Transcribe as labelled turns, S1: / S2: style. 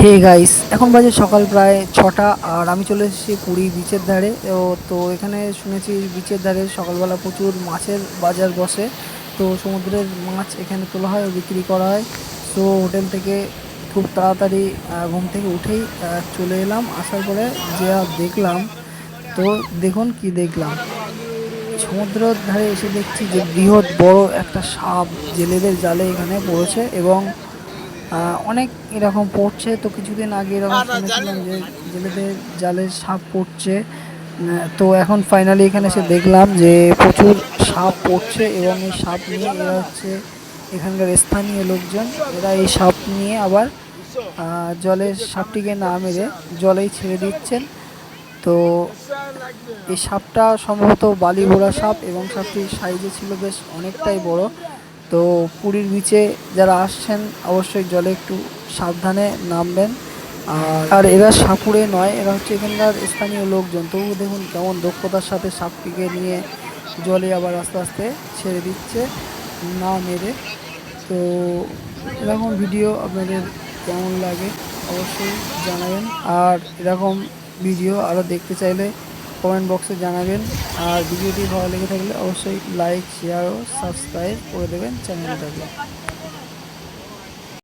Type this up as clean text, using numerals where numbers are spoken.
S1: Hey guys, এখন বাজে সকাল প্রায় 6টা আর আমি চলে এসেছি পুরী বিচের ধারে। তো এখানে শুনেছি বিচের ধারে সকালবেলা প্রচুর মাছের বাজার বসে। তো সমুদ্রের মাছ এখানে তোলা হয় ও বিক্রি করা হয়। সো হোটেল থেকে খুব তাড়াতাড়ি ঘুম থেকে উঠেই চলে এলাম। আসার পরে যা দেখলাম, তো দেখুন কি দেখলাম। সমুদ্রের ধারে এসে দেখছি যে বৃহৎ বড় একটা সাপ জেলেদের জালে এখানে পড়েছে এবং অনেক এরকম পড়ছে। তো কিছুদিন আগে এরকম শুনেছিলাম যে জেলেদের জালে সাপ পড়ছে। তো এখন ফাইনালি এখানে এসে দেখলাম যে প্রচুর সাপ পড়ছে এবং এই সাপ নিয়ে এরা হচ্ছে এখানকার স্থানীয় লোকজন। এরা এই সাপ নিয়ে আবার জলের সাপটিকে না মেরে জলেই ছেড়ে দিচ্ছেন। তো এই সাপটা সম্ভবত বালিবোড়া সাপ এবং সাপটির সাইজে ছিল বেশ অনেকটাই বড়। তো পুরীর বিচে যারা আসছেন অবশ্যই জলে একটু সাবধানে নামবেন। আর এরা সাপুড়ে নয়, এরা হচ্ছে এখানকার স্থানীয় লোকজন। তবু দেখুন কেমন দক্ষতার সাথে সাপটিকে নিয়ে জলে আবার আস্তে আস্তে ছেড়ে দিচ্ছে না মেরে। তো এরকম ভিডিও আপনাদের কেমন লাগে অবশ্যই জানাবেন। আর এরকম ভিডিও আরও দেখতে চাইলে কমেন্ট বক্সে জানাবেন। আর ভিডিওটি ভালো লেগে থাকলে অবশ্যই লাইক, শেয়ার ও সাবস্ক্রাইব করে দেবেন চ্যানেলটাকে।